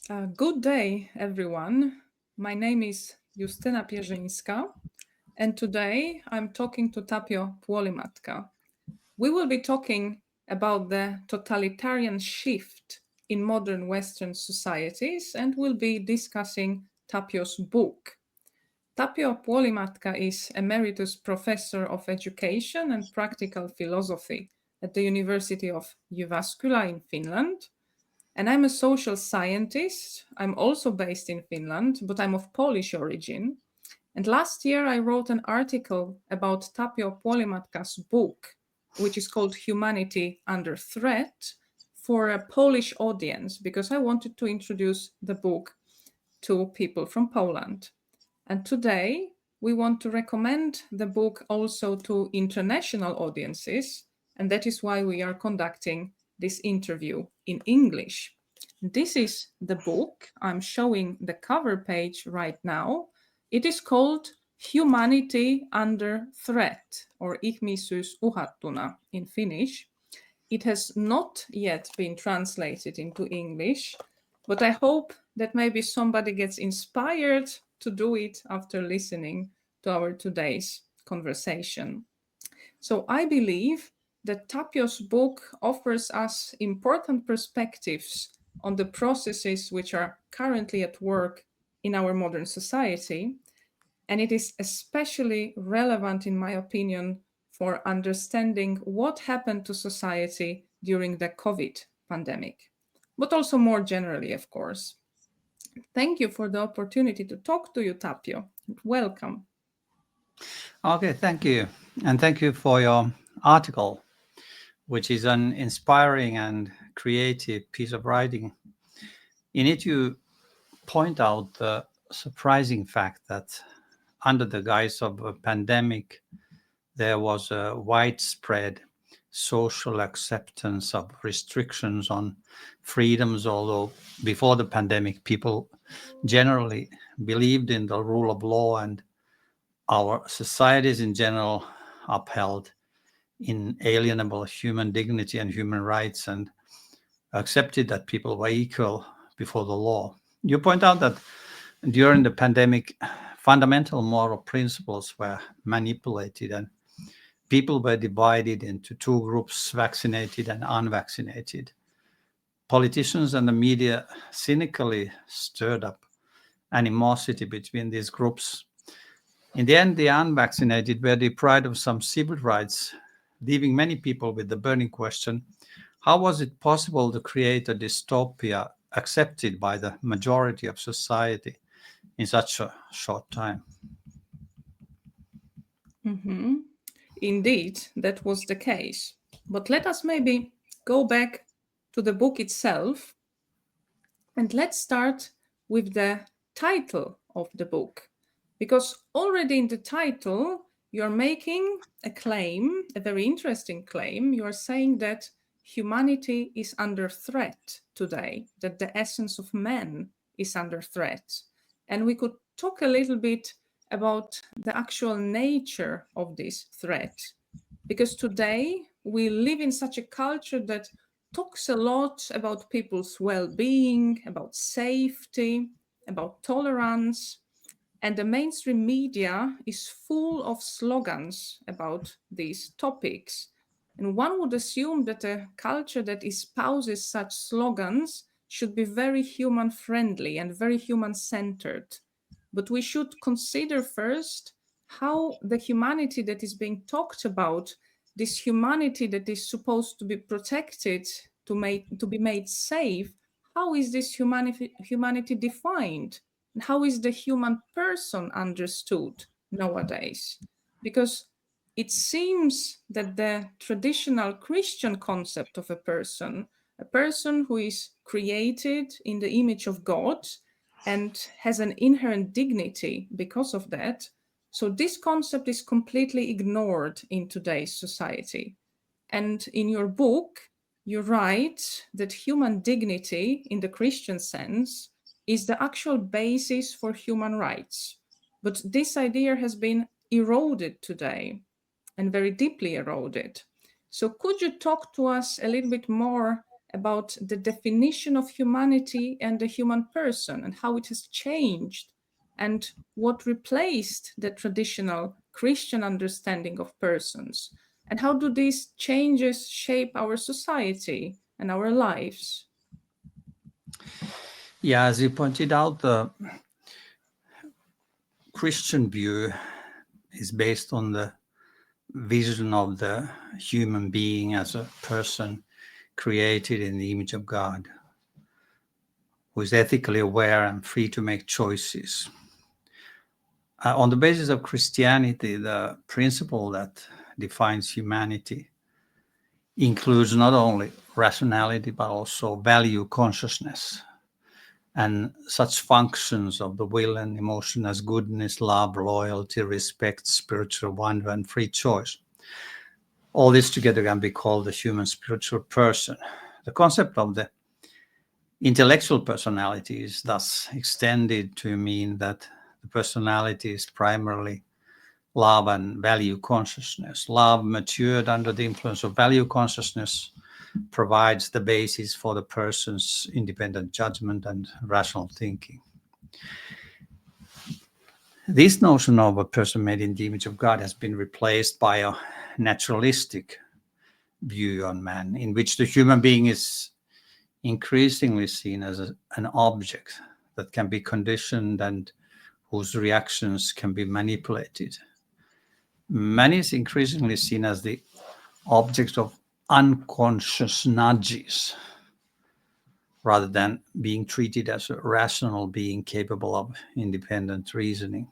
Good day, everyone. My name is Justyna Pierzyńska, and today I'm talking to Tapio Puolimatka. We will be talking about the totalitarian shift in modern Western societies, and we'll be discussing Tapio's book. Tapio Puolimatka is Emeritus Professor of Education and Practical Philosophy at the University of Jyväskylä in Finland. And I'm a social scientist. I'm also based in Finland, but I'm of Polish origin. And last year I wrote an article about Tapio Puolimatka's book, which is called Humanity Under Threat, for a Polish audience, because I wanted to introduce the book to people from Poland. And today we want to recommend the book also to international audiences, and that is why we are conducting this interview in English. This is the book. I'm showing the cover page right now. It is called Humanity Under Threat, or Ihmisyys uhattuna in Finnish. It has not yet been translated into English, but I hope that maybe somebody gets inspired to do it after listening to our today's conversation. So I believe that Tapio's book offers us important perspectives on the processes which are currently at work in our modern society. And it is especially relevant, in my opinion, for understanding what happened to society during the COVID pandemic, but also more generally, of course. Thank you for the opportunity to talk to you, Tapio. Welcome. Okay, thank you. And thank you for your article, which is an inspiring and creative piece of writing. In it, you point out the surprising fact that under the guise of a pandemic, there was a widespread social acceptance of restrictions on freedoms, although before the pandemic, people generally believed in the rule of law and our societies in general upheld inalienable human dignity and human rights and accepted that people were equal before the law. You point out that during the pandemic, fundamental moral principles were manipulated and people were divided into two groups, vaccinated and unvaccinated. Politicians and the media cynically stirred up animosity between these groups. In the end, the unvaccinated were deprived of some civil rights, leaving many people with the burning question, how was it possible to create a dystopia accepted by the majority of society in such a short time? Mhm. Indeed, that was the case. But let us maybe go back to the book itself, and let's start with the title of the book. Because already in the title, you're making a claim, a very interesting claim. You are saying that humanity is under threat today, that the essence of man is under threat. And we could talk a little bit about the actual nature of this threat. Because today we live in such a culture that talks a lot about people's well being, about safety, about tolerance. And the mainstream media is full of slogans about these topics. And one would assume that a culture that espouses such slogans should be very human friendly and very human centered. But we should consider first how the humanity that is being talked about, this humanity that is supposed to be protected, to be made safe, how is this humanity defined? And how is the human person understood nowadays? Because it seems that the traditional Christian concept of a person who is created in the image of God and has an inherent dignity because of that. So, this concept is completely ignored in today's society. And in your book, you write that human dignity, in the Christian sense, is the actual basis for human rights. But this idea has been eroded today and very deeply eroded. So, could you talk to us a little bit more about the definition of humanity and the human person and how it has changed and what replaced the traditional Christian understanding of persons, and how do these changes shape our society and our lives. Yeah, as you pointed out, the Christian view is based on the vision of the human being as a person created in the image of God, who is ethically aware and free to make choices. On the basis of Christianity, the principle that defines humanity includes not only rationality, but also value consciousness and such functions of the will and emotion as goodness, love, loyalty, respect, spiritual wonder, and free choice. All this together can be called the human spiritual person. The concept of the intellectual personality is thus extended to mean that the personality is primarily love and value consciousness. Love, matured under the influence of value consciousness, provides the basis for the person's independent judgment and rational thinking. This notion of a person made in the image of God has been replaced by a naturalistic view on man, in which the human being is increasingly seen as an object that can be conditioned and whose reactions can be manipulated. Man is increasingly seen as the object of unconscious nudges, rather than being treated as a rational being capable of independent reasoning.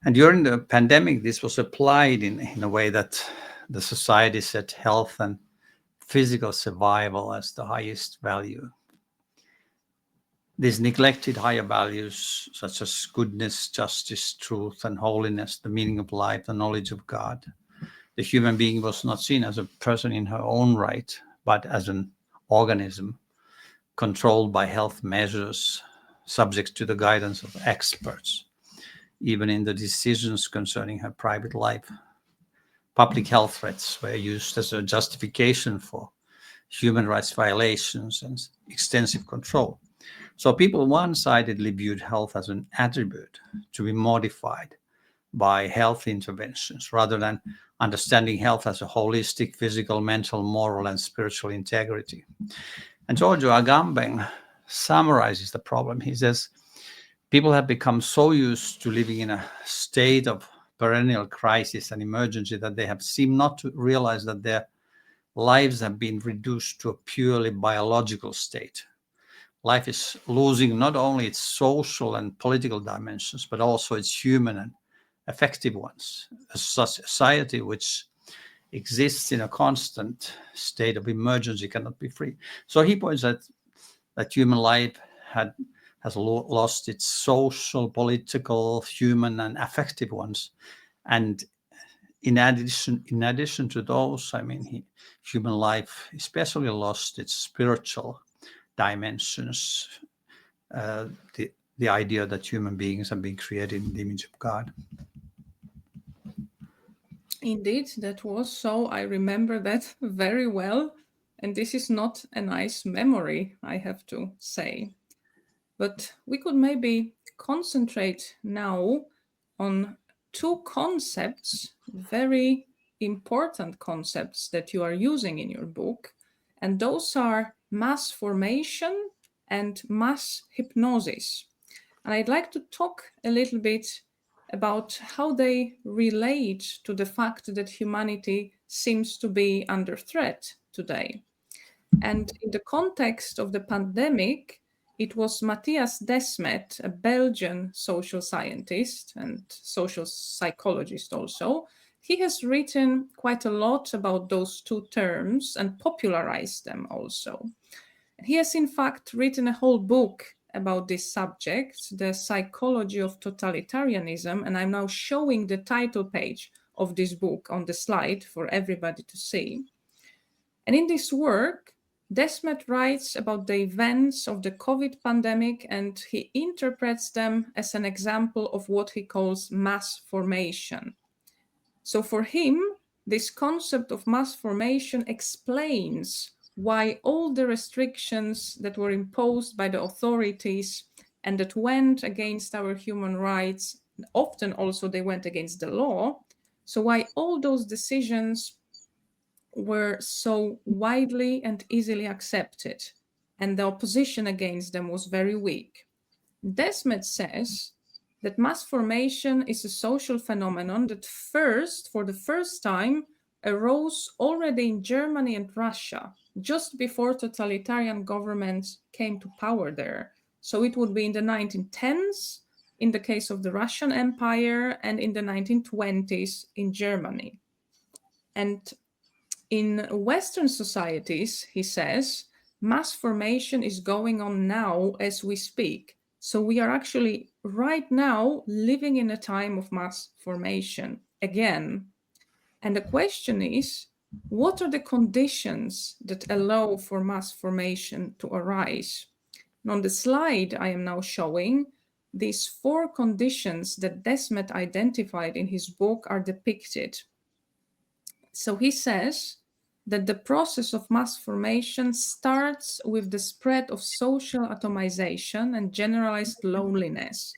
And during the pandemic, this was applied in a way that the society set health and physical survival as the highest value. This neglected higher values such as goodness, justice, truth, and holiness, the meaning of life, the knowledge of God. The human being was not seen as a person in her own right, but as an organism controlled by health measures, subject to the guidance of experts, even in the decisions concerning her private life. Public health threats were used as a justification for human rights violations and extensive control. So people one-sidedly viewed health as an attribute to be modified by health interventions, rather than understanding health as a holistic physical, mental, moral, and spiritual integrity. And Giorgio Agamben summarizes the problem. He says, people have become so used to living in a state of perennial crisis and emergency that they have seemed not to realize that their lives have been reduced to a purely biological state. Life is losing not only its social and political dimensions, but also its human and affective ones. A society which exists in a constant state of emergency cannot be free. So he points out that human life has lost its social, political, human, and affective ones. And in addition to those, human life especially lost its spiritual dimensions, the idea that human beings have been created in the image of God. Indeed, that was so. I remember that very well. And this is not a nice memory, I have to say. But we could maybe concentrate now on two concepts, very important concepts that you are using in your book. And those are mass formation and mass hypnosis. And I'd like to talk a little bit about how they relate to the fact that humanity seems to be under threat today. And in the context of the pandemic, it was Matthias Desmet, a Belgian social scientist and social psychologist also. He has written quite a lot about those two terms and popularized them also. He has in fact written a whole book about this subject, The Psychology of Totalitarianism, and I'm now showing the title page of this book on the slide for everybody to see. And in this work, Desmet writes about the events of the COVID pandemic, and he interprets them as an example of what he calls mass formation. So for him, this concept of mass formation explains why all the restrictions that were imposed by the authorities and that went against our human rights, often also they went against the law, so why all those decisions were so widely and easily accepted, and the opposition against them was very weak. Desmet says that mass formation is a social phenomenon that for the first time, arose already in Germany and Russia, just before totalitarian governments came to power there. So it would be in the 1910s in the case of the Russian Empire, and in the 1920s in Germany. And in Western societies, he says, mass formation is going on now as we speak. So we are actually right now living in a time of mass formation again. And the question is, what are the conditions that allow for mass formation to arise? And on the slide I am now showing, these 4 conditions that Desmet identified in his book are depicted. So he says that the process of mass formation starts with the spread of social atomization and generalized loneliness.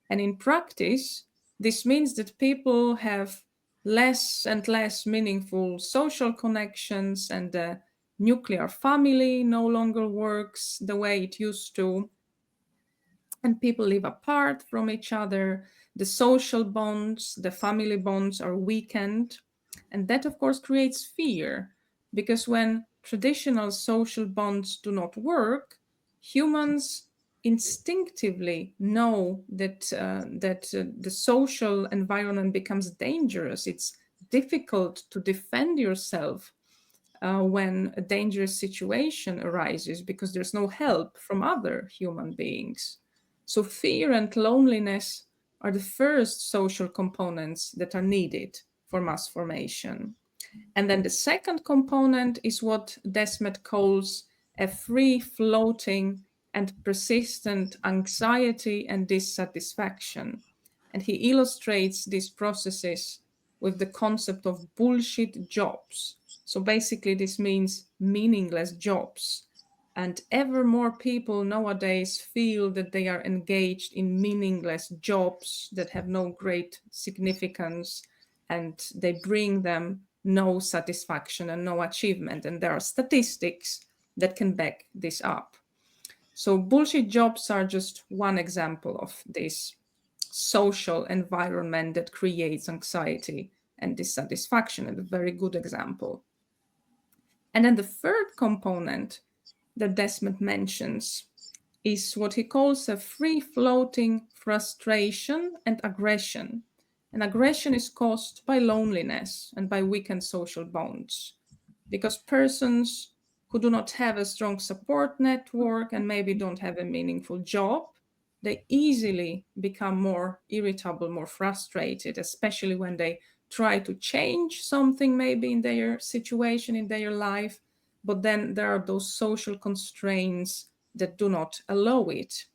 And in practice, this means that people have less and less meaningful social connections, and the nuclear family no longer works the way it used to, and people live apart from each other. The social bonds, the family bonds are weakened. And that, of course, creates fear, because when traditional social bonds do not work, humans instinctively know that the social environment becomes dangerous. It's difficult to defend yourself when a dangerous situation arises, because there's no help from other human beings. So fear and loneliness are the first social components that are needed for mass formation. And then the second component is what Desmet calls a free-floating and persistent anxiety and dissatisfaction. And he illustrates these processes with the concept of bullshit jobs. So basically this means meaningless jobs. And ever more people nowadays feel that they are engaged in meaningless jobs that have no great significance, and they bring them no satisfaction and no achievement. And there are statistics that can back this up. So bullshit jobs are just one example of this social environment that creates anxiety and dissatisfaction, and a very good example. And then the third component that Desmet mentions is what he calls a free-floating frustration and aggression. And aggression is caused by loneliness and by weakened social bonds, because persons who do not have a strong support network and maybe don't have a meaningful job, they easily become more irritable, more frustrated, especially when they try to change something maybe in their situation, in their life, but then there are those social constraints that do not allow it.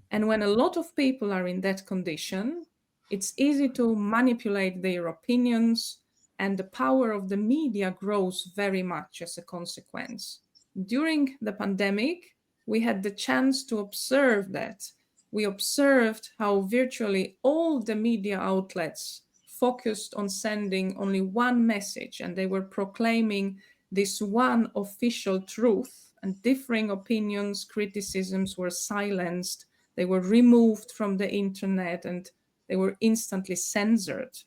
And when a lot of people are in that condition, it's easy to manipulate their opinions, and the power of the media grows very much as a consequence. During the pandemic, we had the chance to observe that. We observed how virtually all the media outlets focused on sending only one message, and they were proclaiming this one official truth, and differing opinions, criticisms were silenced. They were removed from the internet, and they were instantly censored.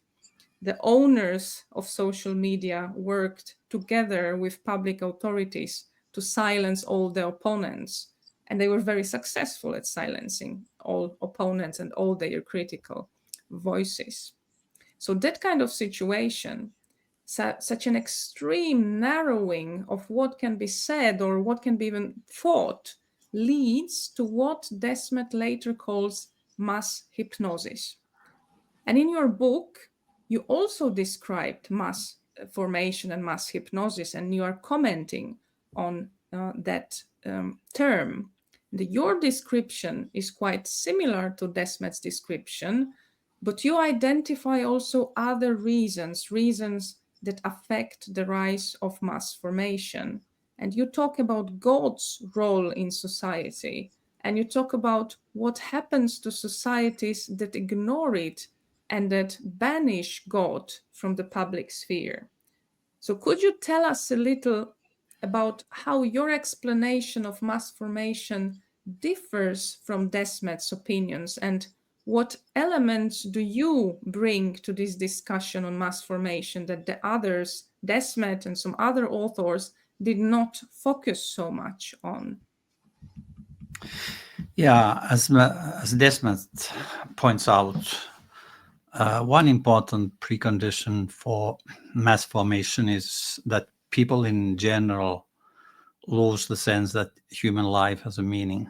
The owners of social media worked together with public authorities to silence all the opponents, and they were very successful at silencing all opponents and all their critical voices. So that kind of situation, such an extreme narrowing of what can be said or what can be even thought, leads to what Desmet later calls mass hypnosis. And in your book, you also described mass formation and mass hypnosis, and you are commenting on that term. Your description is quite similar to Desmet's description, but you identify also other reasons that affect the rise of mass formation. and you talk about God's role in society, and you talk about what happens to societies that ignore it and that banish God from the public sphere. So could you tell us a little about how your explanation of mass formation differs from Desmet's opinions, and what elements do you bring to this discussion on mass formation that the others, Desmet and some other authors, did not focus so much on? Yeah, as Desmet points out, one important precondition for mass formation is that people in general lose the sense that human life has a meaning.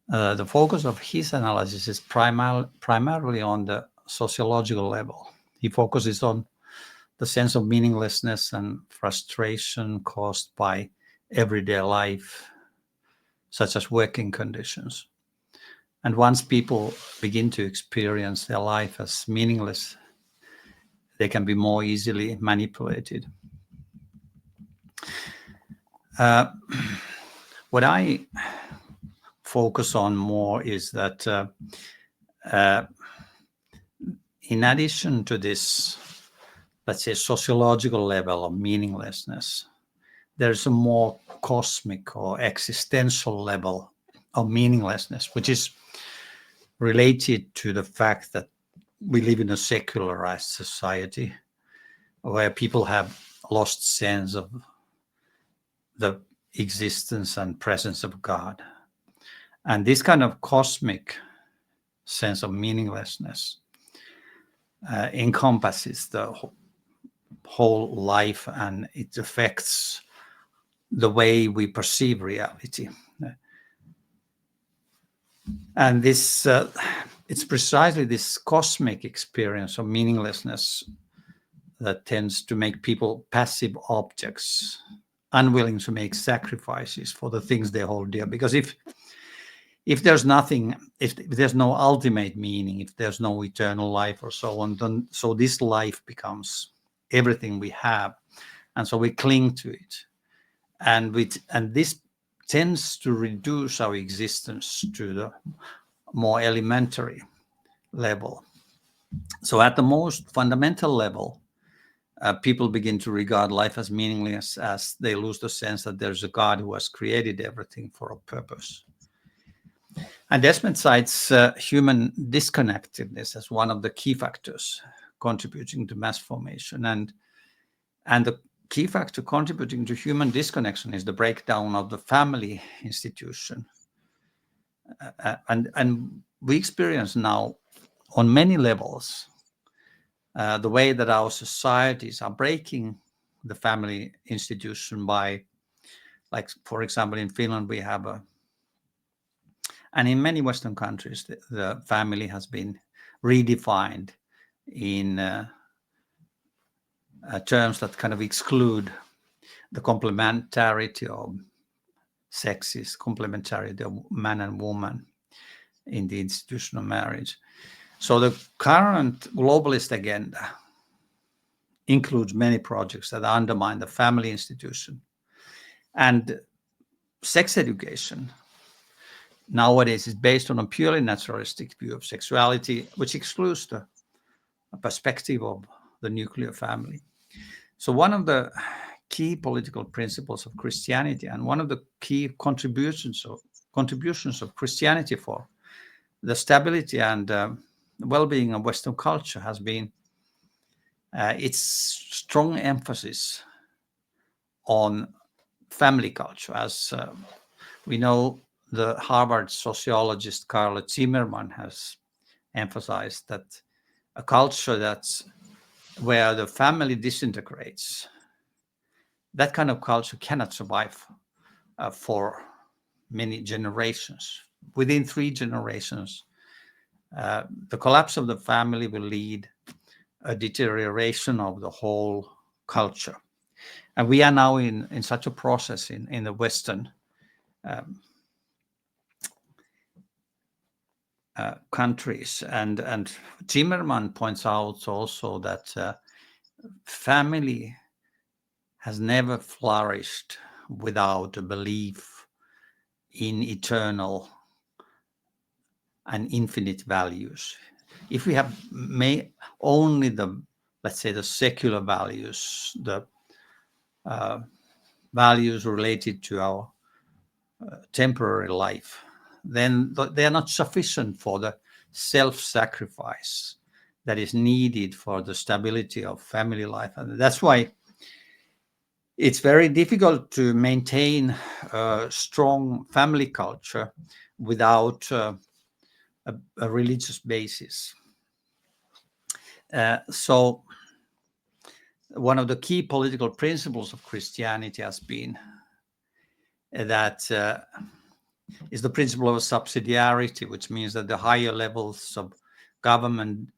The focus of his analysis is primarily on the sociological level. He focuses on the sense of meaninglessness and frustration caused by everyday life, such as working conditions. And once people begin to experience their life as meaningless, they can be more easily manipulated. What I focus on more is that in addition to this, let's say, sociological level of meaninglessness, there's a more cosmic or existential level of meaninglessness, which is related to the fact that we live in a secularized society where people have lost sense of the existence and presence of God. And this kind of cosmic sense of meaninglessness encompasses the whole life, and it affects the way we perceive reality. And this it's precisely this cosmic experience of meaninglessness that tends to make people passive objects, unwilling to make sacrifices for the things they hold dear. Because if there's nothing, if there's no ultimate meaning, if there's no eternal life or so on, then so this life becomes everything we have, and so we cling to it, and this tends to reduce our existence to the more elementary level. So at the most fundamental level, people begin to regard life as meaningless as they lose the sense that there's a God who has created everything for a purpose. And Desmet cites human disconnectedness as one of the key factors contributing to mass formation. And the key factor contributing to human disconnection is the breakdown of the family institution. And we experience now on many levels the way that our societies are breaking the family institution by, like, for example, in Finland, we have and in many Western countries, the family has been redefined in terms that kind of exclude the complementarity of sexes, complementarity of man and woman in the institution of marriage. So the current globalist agenda includes many projects that undermine the family institution. And sex education nowadays is based on a purely naturalistic view of sexuality, which excludes the perspective of the nuclear family. So one of the key political principles of Christianity, and one of the key contributions of Christianity for the stability and well-being of Western culture has been its strong emphasis on family culture. As we know, the Harvard sociologist Carla Zimmerman has emphasized that a culture that's where the family disintegrates, that kind of culture cannot survive for many generations. Within 3 generations, the collapse of the family will lead a deterioration of the whole culture. And we are now in such a process in the Western countries. And Zimmerman points out also that family has never flourished without a belief in eternal and infinite values. If we have only the, let's say, the secular values, the values related to our temporary life, then they are not sufficient for the self-sacrifice that is needed for the stability of family life. And that's why it's very difficult to maintain a strong family culture without a religious basis. So one of the key political principles of Christianity has been that is the principle of subsidiarity, which means that the higher levels of government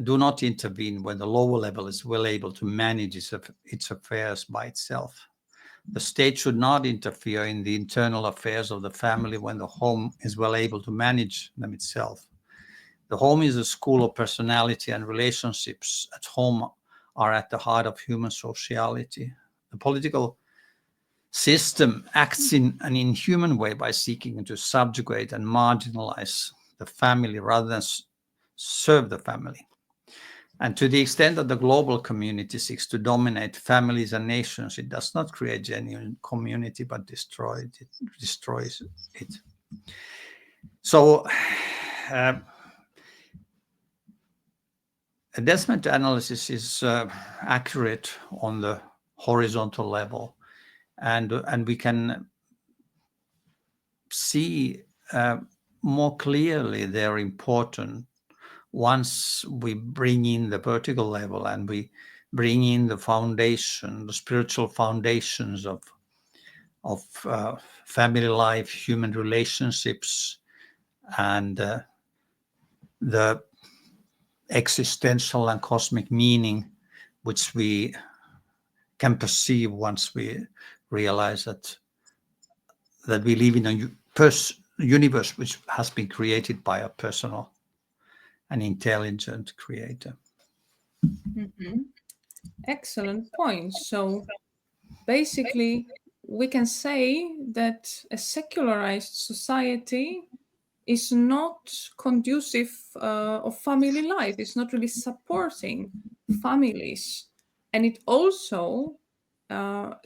do not intervene when the lower level is well able to manage its affairs by itself. The state should not interfere in the internal affairs of the family when the home is well able to manage them itself. The home is a school of personality, and relationships at home are at the heart of human sociality. The political system acts in an inhuman way by seeking to subjugate and marginalize the family rather than serve the family. And to the extent that the global community seeks to dominate families and nations, it does not create genuine community, but destroys it. So assessment analysis is accurate on the horizontal level, and we can see more clearly their importance once we bring in the vertical level and we bring in the foundation, the spiritual foundations of family life, human relationships, and the existential and cosmic meaning which we can perceive once we realize that we live in a universe which has been created by a personal and intelligent creator. Mm-hmm. Excellent point. So basically, we can say that a secularized society is not conducive of family life. It's not really supporting families. And it also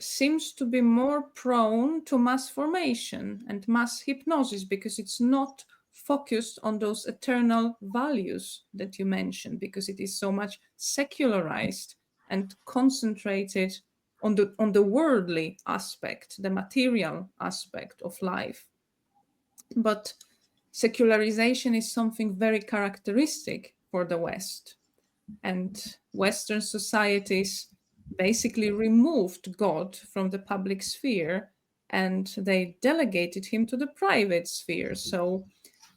seems to be more prone to mass formation and mass hypnosis because it's not focused on those eternal values that you mentioned, because it is so much secularized and concentrated on the worldly aspect, the material aspect of life. But secularization is something very characteristic for the West. And Western societies basically removed God from the public sphere and they delegated him to the private sphere. So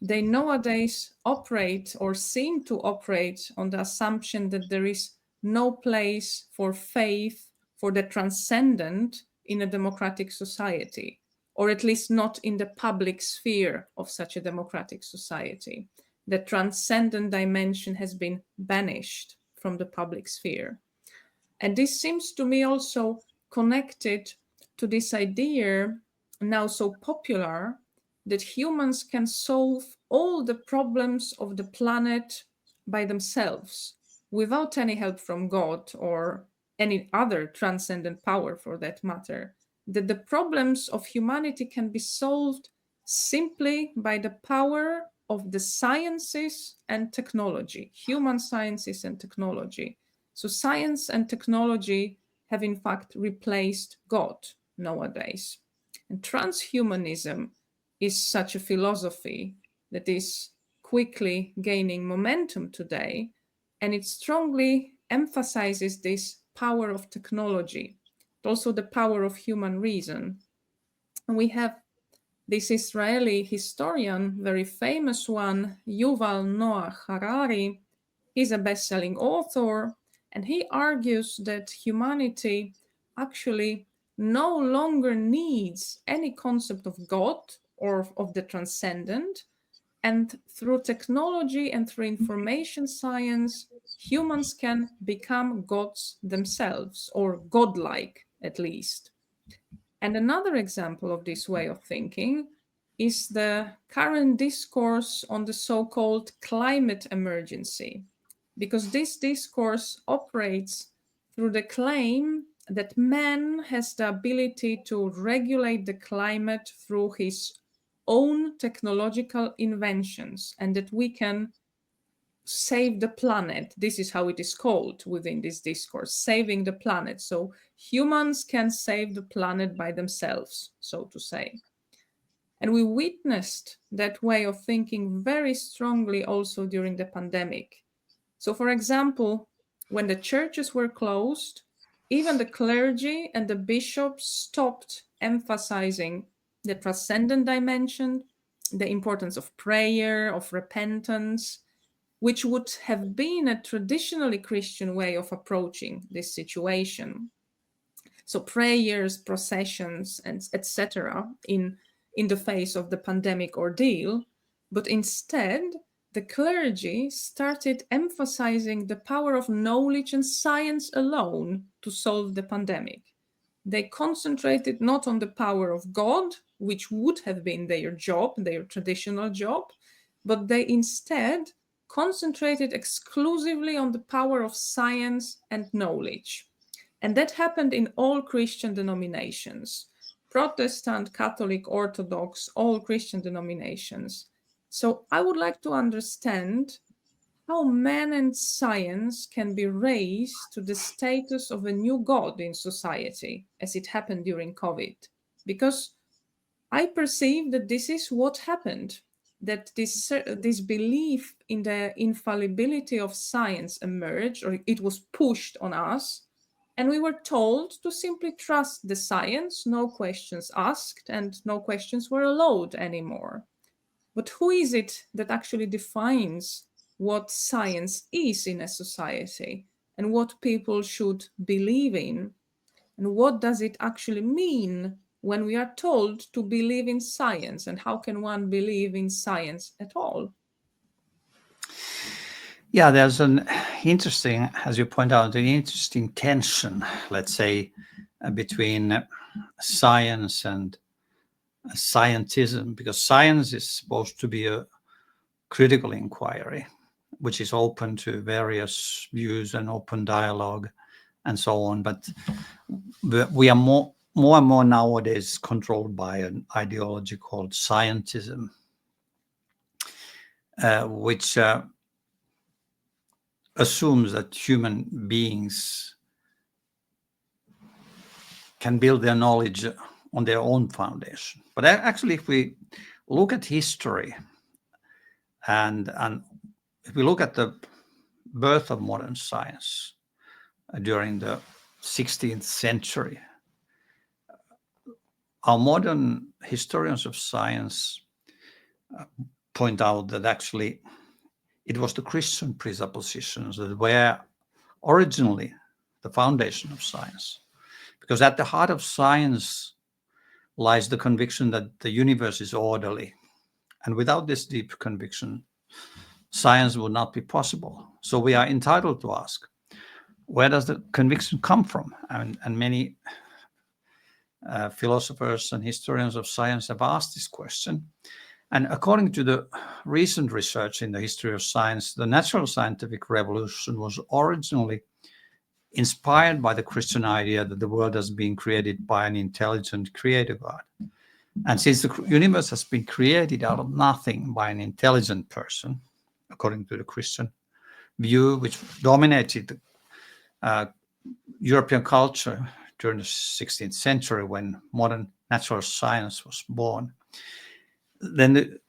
they nowadays operate or seem to operate on the assumption that there is no place for faith, for the transcendent in a democratic society, or at least not in the public sphere of such a democratic society. The transcendent dimension has been banished from the public sphere. And this seems to me also connected to this idea, now so popular, that humans can solve all the problems of the planet by themselves without any help from God or any other transcendent power for that matter. That the problems of humanity can be solved simply by the power of the sciences and technology, human sciences and technology. So science and technology have in fact replaced God nowadays. And transhumanism is such a philosophy that is quickly gaining momentum today, and it strongly emphasizes this power of technology, but also the power of human reason. And we have this Israeli historian, very famous one, Yuval Noah Harari. He's a best-selling author, and he argues that humanity actually no longer needs any concept of God or of the transcendent. And through technology and through information science, humans can become gods themselves, or godlike at least. And another example of this way of thinking is the current discourse on the so-called climate emergency, because this discourse operates through the claim that man has the ability to regulate the climate through his own technological inventions, and that we can save the planet. This is how it is called within this discourse, saving the planet. So humans can save the planet by themselves, so to say. And we witnessed that way of thinking very strongly also during the pandemic. So, for example, when the churches were closed, even the clergy and the bishops stopped emphasizing the transcendent dimension, the importance of prayer, of repentance, which would have been a traditionally Christian way of approaching this situation. So prayers, processions, and etc. in the face of the pandemic ordeal, but instead the clergy started emphasizing the power of knowledge and science alone to solve the pandemic. They concentrated not on the power of God, which would have been their job, their traditional job, but they instead concentrated exclusively on the power of science and knowledge. And that happened in all Christian denominations, Protestant, Catholic, Orthodox, all Christian denominations. So I would like to understand how man and science can be raised to the status of a new God in society, as it happened during COVID. Because I perceive that this is what happened, that this belief in the infallibility of science emerged, or it was pushed on us, and we were told to simply trust the science, no questions asked, and no questions were allowed anymore. But who is it that actually defines what science is in a society and what people should believe in? And what does it actually mean when we are told to believe in science? And how can one believe in science at all? Yeah, there's an interesting, as you point out, an interesting tension, let's say, between science and scientism, because science is supposed to be a critical inquiry, which is open to various views and open dialogue and so on. But we are more and more nowadays controlled by an ideology called scientism, which assumes that human beings can build their knowledge on their own foundation. But actually, if we look at history and if we look at the birth of modern science during the 16th century, our modern historians of science point out that actually it was the Christian presuppositions that were originally the foundation of science. Because at the heart of science lies the conviction that the universe is orderly. And without this deep conviction, science would not be possible. So we are entitled to ask, where does the conviction come from? And many philosophers and historians of science have asked this question. And according to the recent research in the history of science, the natural scientific revolution was originally inspired by the Christian idea that the world has been created by an intelligent creator God. And since the universe has been created out of nothing by an intelligent person, according to the Christian view, which dominated European culture during the 16th century when modern natural science was born, then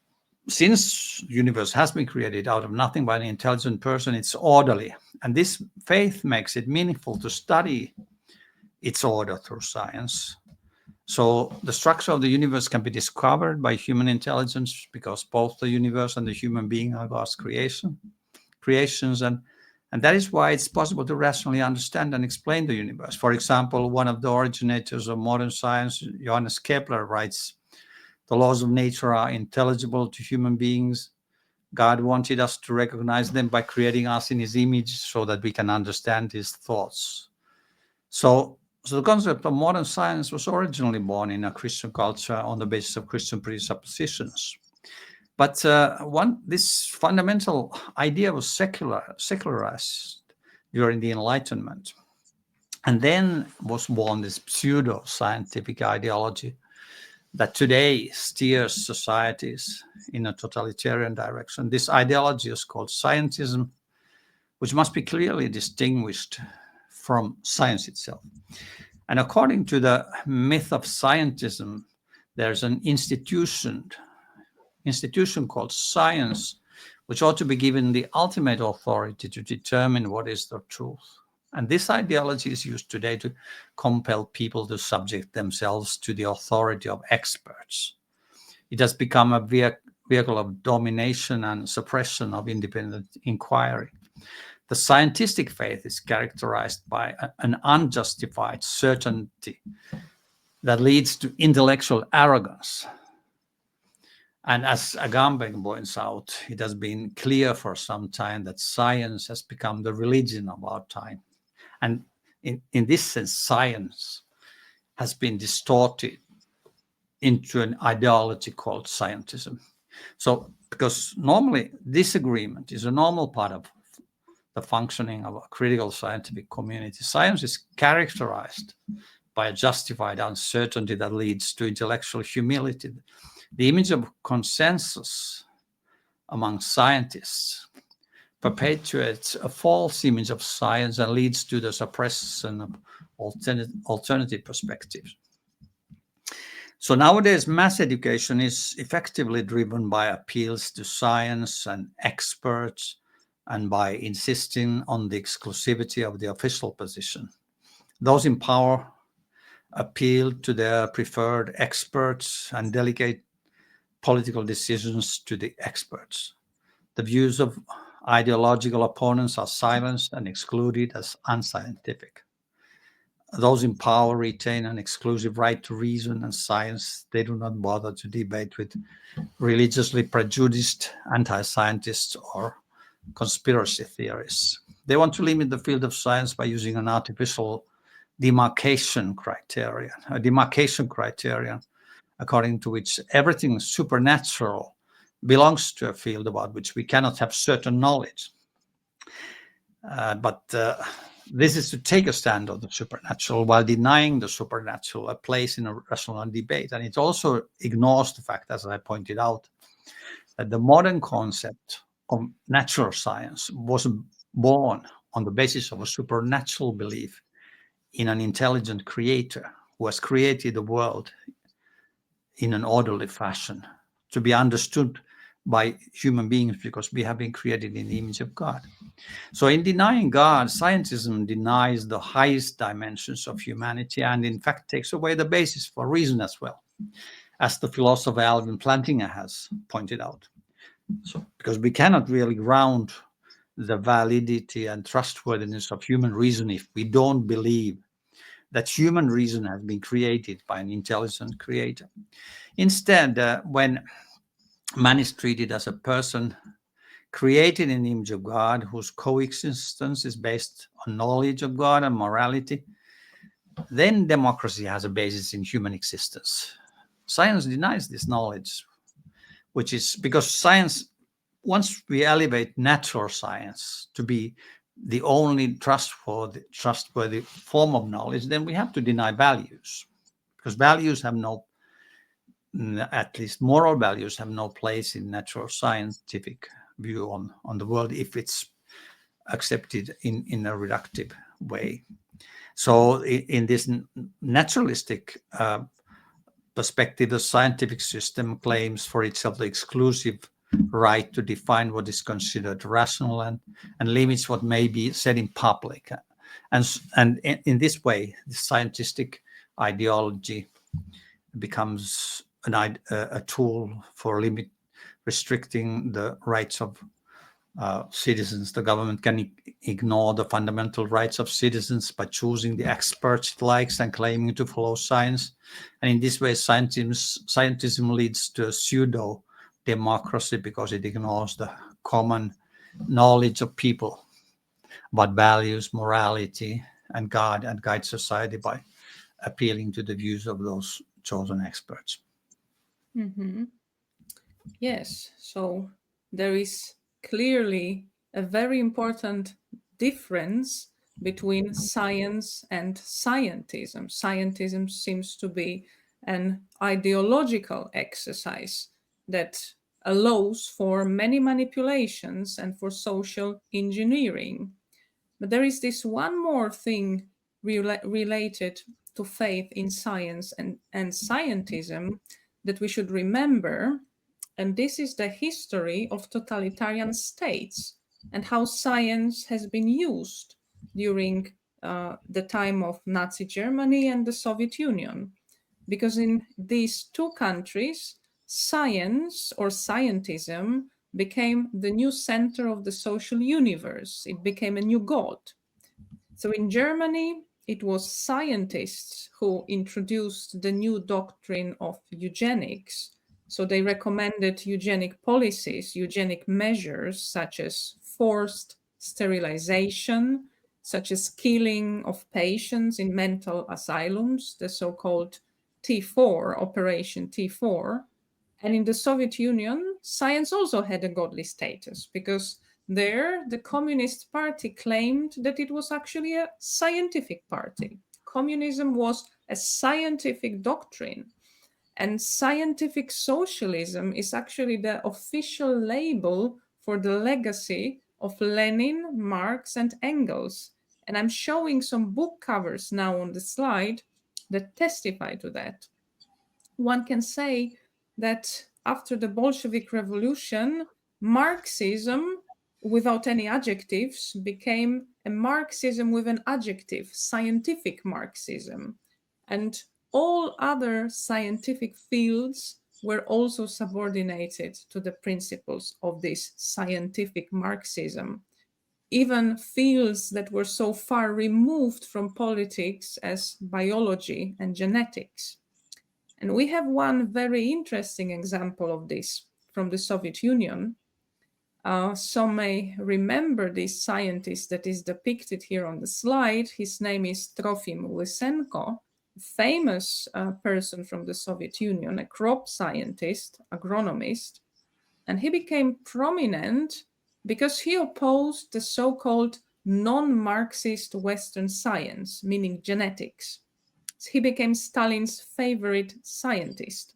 since the universe has been created out of nothing by an intelligent person, it's orderly. And this faith makes it meaningful to study its order through science. So the structure of the universe can be discovered by human intelligence, because both the universe and the human being are God's creations. And that is why it's possible to rationally understand and explain the universe. For example, one of the originators of modern science, Johannes Kepler, writes, "The laws of nature are intelligible to human beings. God wanted us to recognize them by creating us in his image so that we can understand his thoughts." So So the concept of modern science was originally born in a Christian culture on the basis of Christian presuppositions. But this fundamental idea was secularized during the Enlightenment. And then was born this pseudo-scientific ideology that today steers societies in a totalitarian direction. This ideology is called scientism, which must be clearly distinguished from science itself. And according to the myth of scientism, there's an institution called science, which ought to be given the ultimate authority to determine what is the truth. And this ideology is used today to compel people to subject themselves to the authority of experts. It has become a vehicle of domination and suppression of independent inquiry. The scientific faith is characterized by an unjustified certainty that leads to intellectual arrogance. And as Agamben points out, it has been clear for some time that science has become the religion of our time. And in this sense, science has been distorted into an ideology called scientism. So, because normally disagreement is a normal part of the functioning of a critical scientific community, science is characterized by a justified uncertainty that leads to intellectual humility. The image of consensus among scientists perpetuates a false image of science and leads to the suppression of alternative perspectives. So nowadays, mass education is effectively driven by appeals to science and experts and by insisting on the exclusivity of the official position. Those in power appeal to their preferred experts and delegate political decisions to the experts. The views of ideological opponents are silenced and excluded as unscientific. Those in power retain an exclusive right to reason and science. They do not bother to debate with religiously prejudiced anti-scientists or conspiracy theorists. They want to limit the field of science by using an artificial demarcation criterion, a demarcation criterion according to which everything supernatural belongs to a field about which we cannot have certain knowledge. But this is to take a stand on the supernatural while denying the supernatural a place in a rational debate. And it also ignores the fact, as I pointed out, that the modern concept of natural science was born on the basis of a supernatural belief in an intelligent creator who has created the world in an orderly fashion to be understood by human beings because we have been created in the image of God. So in denying God, scientism denies the highest dimensions of humanity and in fact takes away the basis for reason as well, as the philosopher Alvin Plantinga has pointed out. So because we cannot really ground the validity and trustworthiness of human reason if we don't believe that human reason has been created by an intelligent creator. Instead, when man is treated as a person created in the image of God, whose coexistence is based on knowledge of God and morality, then democracy has a basis in human existence. Science denies this knowledge, which is because science, once we elevate natural science to be the only trustworthy form of knowledge, then we have to deny values, because values have no, at least moral values have no place in natural scientific view on the world if it's accepted in a reductive way. So in this naturalistic perspective, the scientific system claims for itself the exclusive right to define what is considered rational and limits what may be said in public. And in this way, the scientific ideology becomes a tool for restricting the rights of citizens. The government can ignore the fundamental rights of citizens by choosing the experts it likes and claiming to follow science. And in this way, scientism leads to a pseudo-democracy because it ignores the common knowledge of people about values, morality, and God, and guides society by appealing to the views of those chosen experts. Mhm. Yes, so there is clearly a very important difference between science and scientism. Scientism seems to be an ideological exercise that allows for many manipulations and for social engineering. But there is this one more thing related to faith in science and scientism that we should remember, and this is the history of totalitarian states and how science has been used during the time of Nazi Germany and the Soviet Union. Because in these two countries, science or scientism became the new center of the social universe. It became a new god. So in Germany, it was scientists who introduced the new doctrine of eugenics. So they recommended eugenic policies, eugenic measures, such as forced sterilization, such as killing of patients in mental asylums, the so-called T4, Operation T4. And in the Soviet Union, science also had a godly status because there the Communist Party claimed that it was actually a scientific party. Communism was a scientific doctrine, and scientific socialism is actually the official label for the legacy of Lenin, Marx, and Engels. And I'm showing some book covers now on the slide that testify to that. One can say that after the Bolshevik Revolution, Marxism, without any adjectives, became a Marxism with an adjective, scientific Marxism. And all other scientific fields were also subordinated to the principles of this scientific Marxism. Even fields that were so far removed from politics as biology and genetics. And we have one very interesting example of this from the Soviet Union. Some may remember this scientist that is depicted here on the slide. His name is Trofim Lysenko, a famous person from the Soviet Union, a crop scientist, agronomist. And he became prominent because he opposed the so-called non-Marxist Western science, meaning genetics. He became Stalin's favorite scientist.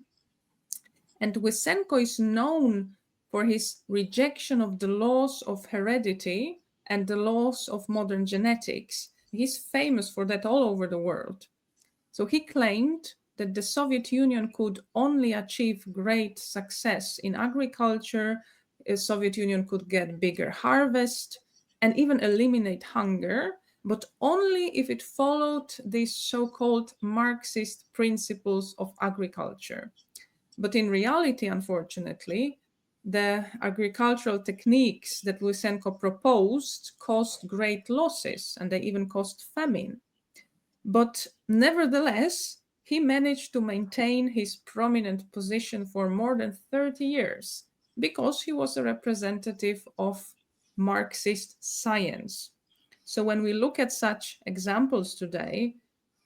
And Lysenko is known for his rejection of the laws of heredity and the laws of modern genetics. He's famous for that all over the world. So he claimed that the Soviet Union could only achieve great success in agriculture, the Soviet Union could get bigger harvest and even eliminate hunger, but only if it followed these so-called Marxist principles of agriculture. But in reality, unfortunately, the agricultural techniques that Lysenko proposed caused great losses, and they even caused famine. But nevertheless, he managed to maintain his prominent position for more than 30 years because he was a representative of Marxist science. So when we look at such examples today,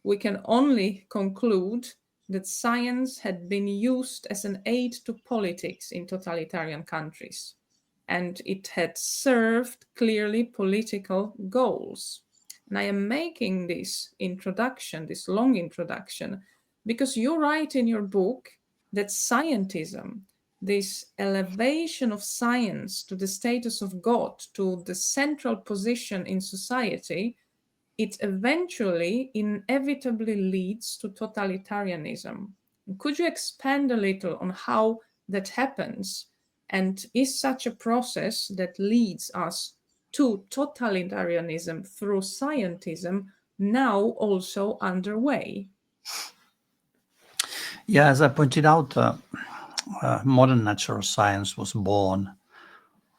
we can only conclude that science had been used as an aid to politics in totalitarian countries, and it had served clearly political goals. And I am making this introduction, this long introduction, because you write in your book that scientism, this elevation of science to the status of God, to the central position in society, it eventually inevitably leads to totalitarianism. Could you expand a little on how that happens? And is such a process that leads us to totalitarianism through scientism now also underway? Yeah, as I pointed out, modern natural science was born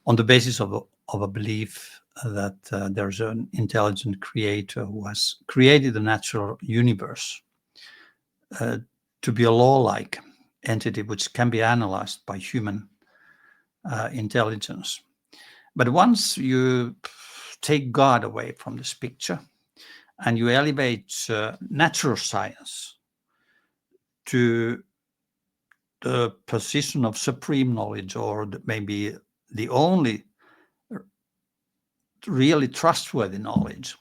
on the basis of a belief that there's an intelligent creator who has created the natural universe to be a law-like entity which can be analyzed by human intelligence. But once you take God away from this picture and you elevate natural science to the position of supreme knowledge, or maybe the only really trustworthy knowledge,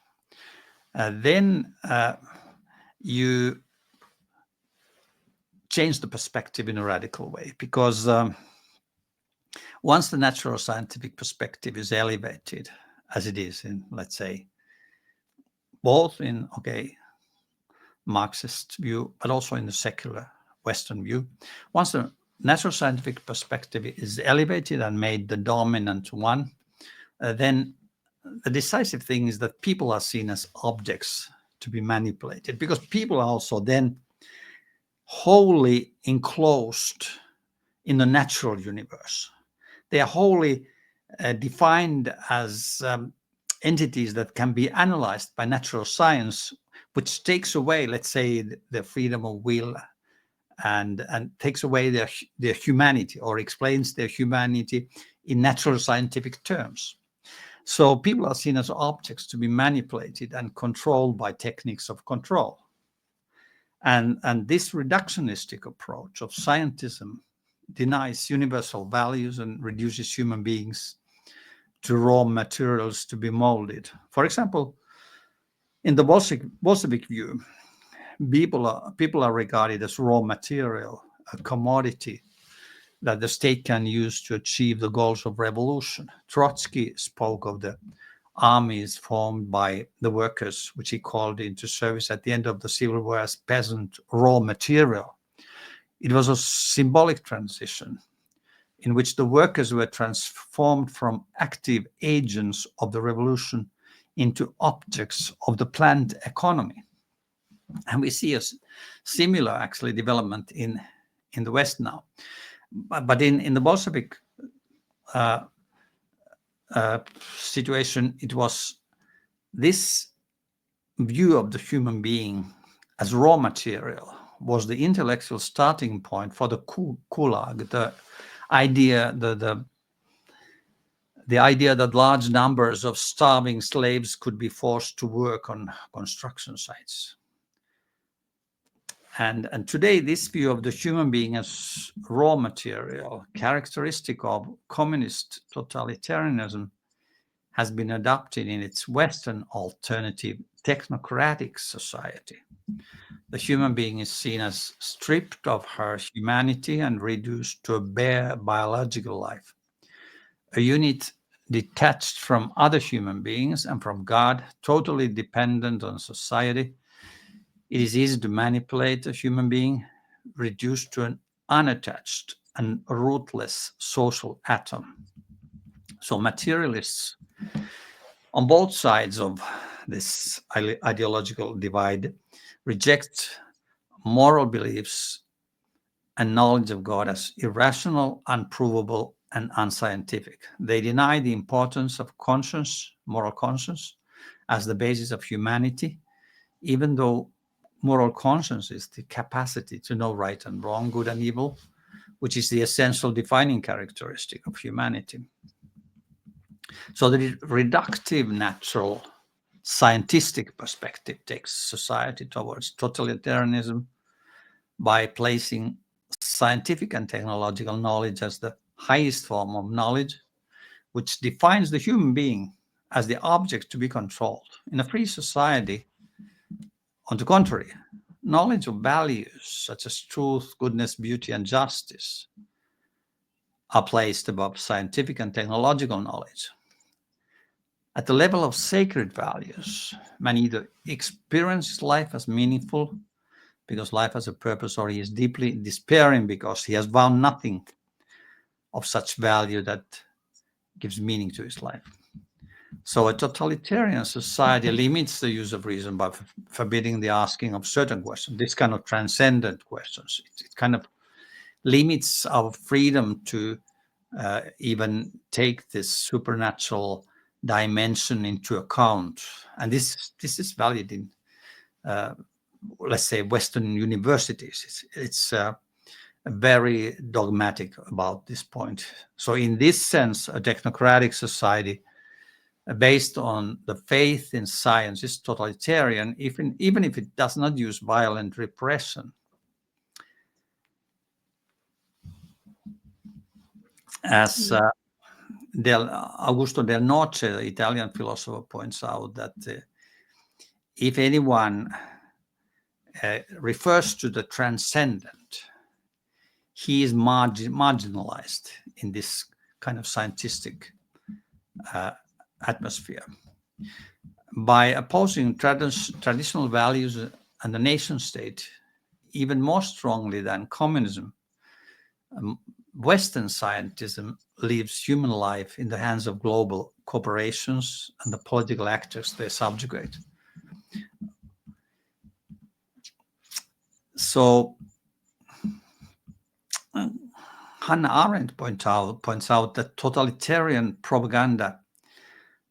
then you change the perspective in a radical way, because once the natural scientific perspective is elevated, as it is in, let's say, both in Marxist view, but also in the secular Western view, once the natural scientific perspective is elevated and made the dominant one, then the decisive thing is that people are seen as objects to be manipulated, because people are also then wholly enclosed in the natural universe. They are wholly defined as entities that can be analyzed by natural science, which takes away, let's say, the freedom of will and takes away their humanity, or explains their humanity in natural scientific terms. So people are seen as objects to be manipulated and controlled by techniques of control. And this reductionistic approach of scientism denies universal values and reduces human beings to raw materials to be molded. For example, in the Bolshevik view, people are regarded as raw material, a commodity that the state can use to achieve the goals of revolution. Trotsky spoke of the armies formed by the workers, which he called into service at the end of the Civil War, as peasant raw material. It was a symbolic transition in which the workers were transformed from active agents of the revolution into objects of the planned economy. And we see a similar, actually, development in the West now. But in the Bolshevik situation, it was this view of the human being as raw material was the intellectual starting point for the Gulag, the idea that large numbers of starving slaves could be forced to work on construction sites. And today, this view of the human being as raw material, characteristic of communist totalitarianism, has been adopted in its Western alternative technocratic society. The human being is seen as stripped of her humanity and reduced to a bare biological life, a unit detached from other human beings and from God, totally dependent on society. It is easy to manipulate a human being, reduced to an unattached and rootless social atom. So materialists on both sides of this ideological divide reject moral beliefs and knowledge of God as irrational, unprovable, and unscientific. They deny the importance of conscience, moral conscience, as the basis of humanity, even though moral conscience is the capacity to know right and wrong, good and evil, which is the essential defining characteristic of humanity. So the reductive natural scientific perspective takes society towards totalitarianism by placing scientific and technological knowledge as the highest form of knowledge, which defines the human being as the object to be controlled. In a free society, on the contrary, knowledge of values such as truth, goodness, beauty, and justice are placed above scientific and technological knowledge. At the level of sacred values, man either experiences life as meaningful because life has a purpose, or he is deeply despairing because he has found nothing of such value that gives meaning to his life. So a totalitarian society limits the use of reason by forbidding the asking of certain questions, this kind of transcendent questions. It kind of limits our freedom to even take this supernatural dimension into account. And this is valid in, let's say, Western universities. It's very dogmatic about this point. So in this sense, a technocratic society based on the faith in science is totalitarian, even if it does not use violent repression. As Augusto del Noce, the Italian philosopher, points out, that if anyone refers to the transcendent, he is marginalized in this kind of scientific atmosphere. By opposing traditional values and the nation state even more strongly than communism, Western scientism leaves human life in the hands of global corporations and the political actors they subjugate. So Hannah Arendt points out that totalitarian propaganda,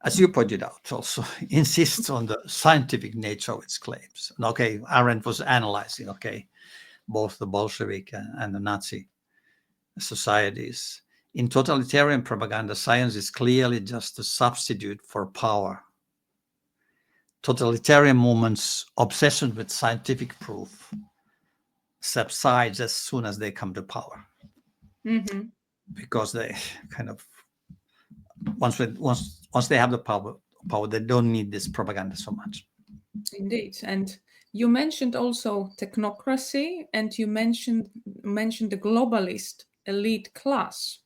as you pointed out, also insists on the scientific nature of its claims. And Arendt was analyzing, both the Bolshevik and the Nazi societies. In totalitarian propaganda, science is clearly just a substitute for power. Totalitarian movements' obsession with scientific proof subsides as soon as they come to power. Mm-hmm. Because they kind of once they have the power, they don't need this propaganda so much. Indeed. And you mentioned also technocracy, and you mentioned the globalist elite class.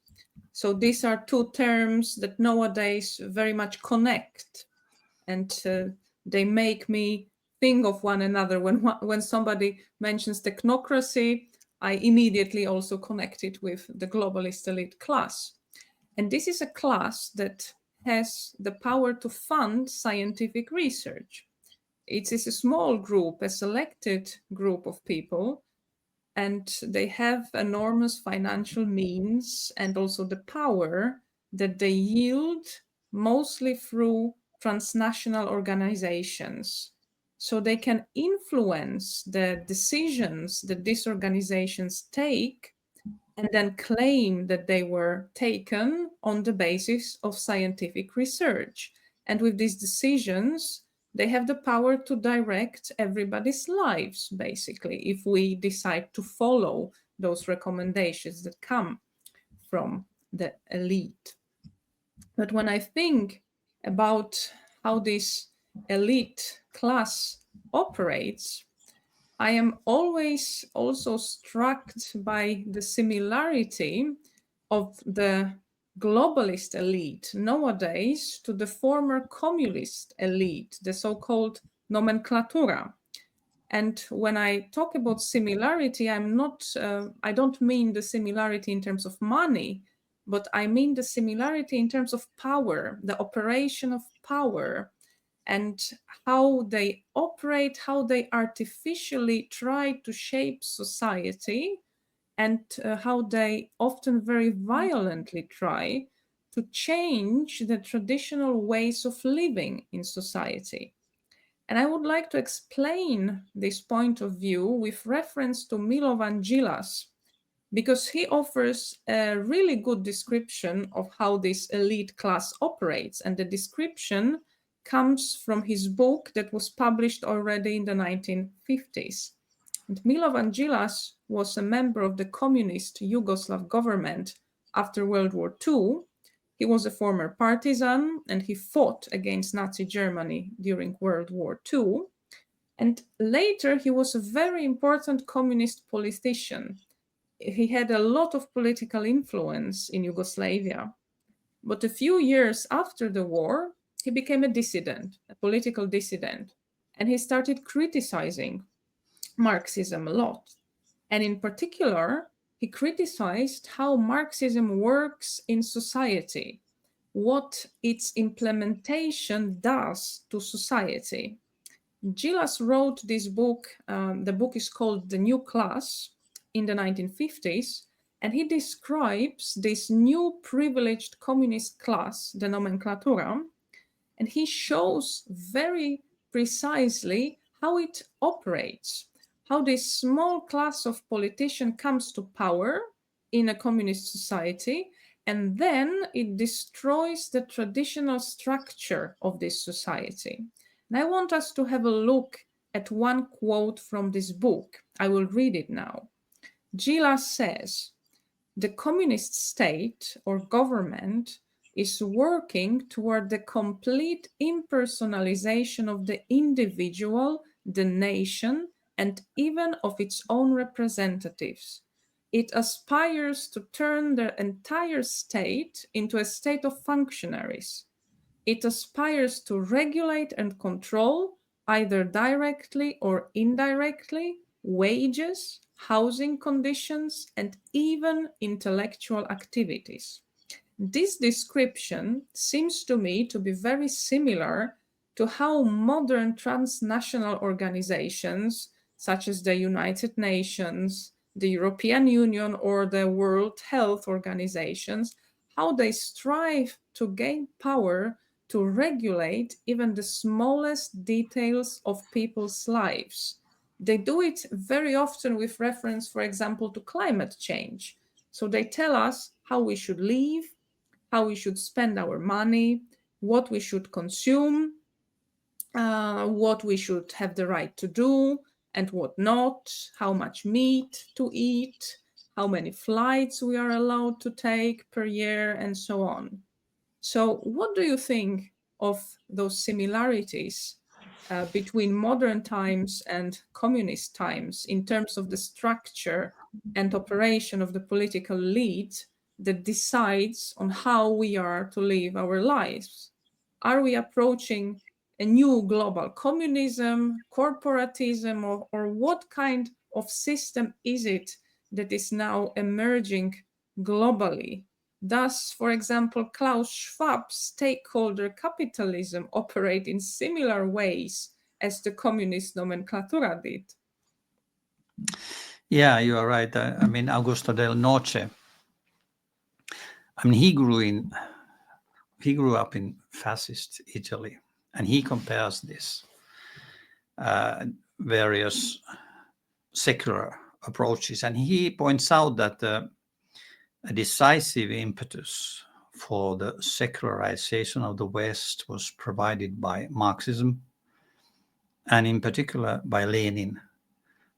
So these are two terms that nowadays very much connect, and they make me think of one another. When somebody mentions technocracy, I immediately also connect it with the globalist elite class. And this is a class that has the power to fund scientific research. It is a small group, a selected group of people, and they have enormous financial means and also the power that they yield mostly through transnational organizations. So they can influence the decisions that these organizations take and then claim that they were taken on the basis of scientific research. And with these decisions, they have the power to direct everybody's lives, basically, if we decide to follow those recommendations that come from the elite. But when I think about how this elite class operates, I am always also struck by the similarity of the globalist elite nowadays to the former communist elite, the so-called nomenclatura. And when I talk about similarity, I don't mean the similarity in terms of money, but I mean the similarity in terms of power, the operation of power, and how they operate, how they artificially try to shape society, and how they often very violently try to change the traditional ways of living in society. And I would like to explain this point of view with reference to Milovan Djilas, because he offers a really good description of how this elite class operates. And the description comes from his book that was published already in the 1950s. And Milovan Djilas was a member of the communist Yugoslav government after World War II. He was a former partisan and he fought against Nazi Germany during World War II. And later he was a very important communist politician. He had a lot of political influence in Yugoslavia. But a few years after the war, he became a dissident, a political dissident, and he started criticizing Marxism a lot. And in particular, he criticized how Marxism works in society, what its implementation does to society. Djilas wrote this book, the book is called The New Class, in the 1950s, and he describes this new privileged communist class, the nomenclatura, and he shows very precisely how it operates, how this small class of politicians comes to power in a communist society, and then it destroys the traditional structure of this society. And I want us to have a look at one quote from this book. I will read it now. Gila says, "The communist state or government is working toward the complete impersonalization of the individual, the nation, and even of its own representatives. It aspires to turn the entire state into a state of functionaries. It aspires to regulate and control, either directly or indirectly, wages, housing conditions, and even intellectual activities." This description seems to me to be very similar to how modern transnational organizations, such as the United Nations, the European Union, or the World Health Organizations, how they strive to gain power to regulate even the smallest details of people's lives. They do it very often with reference, for example, to climate change. So they tell us how we should live, how we should spend our money, what we should consume, what we should have the right to do and what not, how much meat to eat, how many flights we are allowed to take per year, and so on. So, what do you think of those similarities between modern times and communist times in terms of the structure and operation of the political elite that decides on how we are to live our lives? Are we approaching a new global communism, corporatism, or what kind of system is it that is now emerging globally? Does, for example, Klaus Schwab's stakeholder capitalism operate in similar ways as the communist nomenclatura did? Yeah, you are right. I mean, Augusto del Noce. I mean, he grew up in fascist Italy, and he compares this various secular approaches, and he points out that a decisive impetus for the secularization of the West was provided by Marxism, and in particular by Lenin,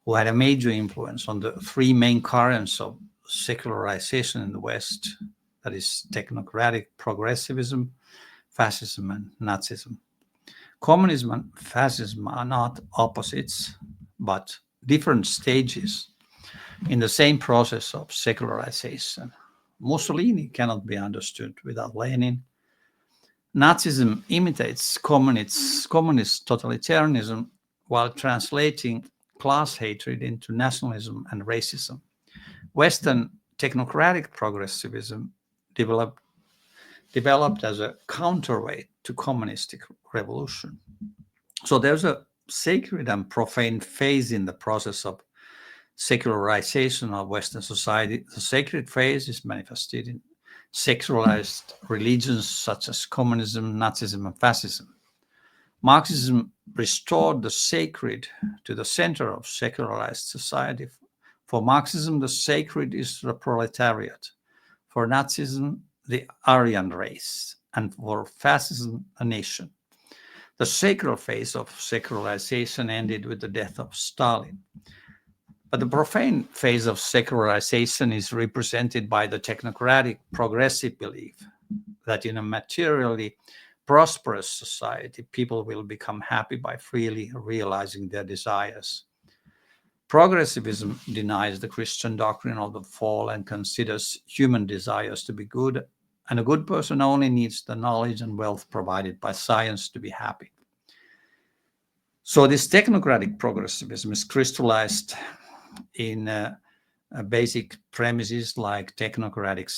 who had a major influence on the three main currents of secularization in the West, that is technocratic progressivism, fascism, and Nazism. Communism and fascism are not opposites, but different stages in the same process of secularization. Mussolini cannot be understood without Lenin. Nazism imitates communist totalitarianism while translating class hatred into nationalism and racism. Western technocratic progressivism developed as a counterweight to communistic revolution. So there's a sacred and profane phase in the process of secularization of Western society. The sacred phase is manifested in secularized religions such as communism, Nazism, and fascism. Marxism restored the sacred to the center of secularized society. For Marxism, the sacred is the proletariat. For Nazism, the Aryan race. And for fascism, a nation. The sacred phase of secularization ended with the death of Stalin. But the profane phase of secularization is represented by the technocratic progressive belief that in a materially prosperous society, people will become happy by freely realizing their desires. Progressivism denies the Christian doctrine of the fall and considers human desires to be good, and a good person only needs the knowledge and wealth provided by science to be happy. So this technocratic progressivism is crystallized in basic premises like technocratic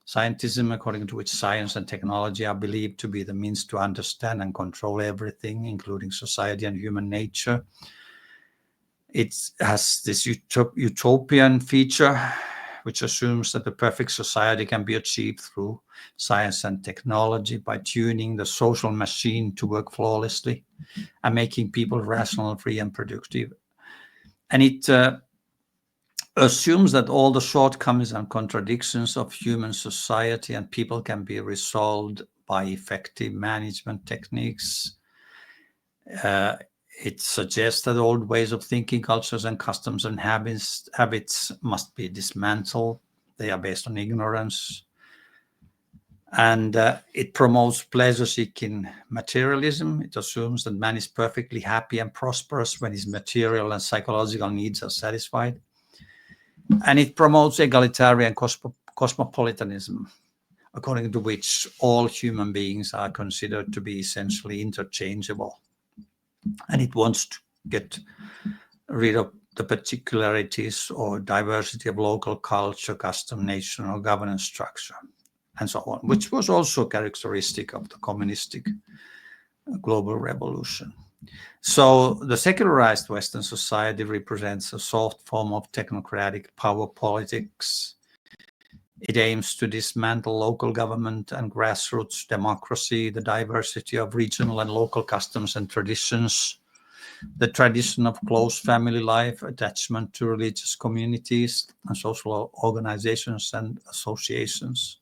scientism, according to which science and technology are believed to be the means to understand and control everything, including society and human nature. It has this utopian feature, which assumes that the perfect society can be achieved through science and technology by tuning the social machine to work flawlessly and making people rational, free, and productive. And it assumes that all the shortcomings and contradictions of human society and people can be resolved by effective management techniques. It suggests that old ways of thinking, cultures and customs and habits must be dismantled. They are based on ignorance. And it promotes pleasure-seeking materialism. It assumes that man is perfectly happy and prosperous when his material and psychological needs are satisfied. And it promotes egalitarian cosmopolitanism, according to which all human beings are considered to be essentially interchangeable. And it wants to get rid of the particularities or diversity of local culture, custom, nation, or governance structure, and so on, which was also characteristic of the communistic global revolution. So the secularized Western society represents a soft form of technocratic power politics. It aims to dismantle local government and grassroots democracy, the diversity of regional and local customs and traditions, the tradition of close family life, attachment to religious communities and social organizations and associations.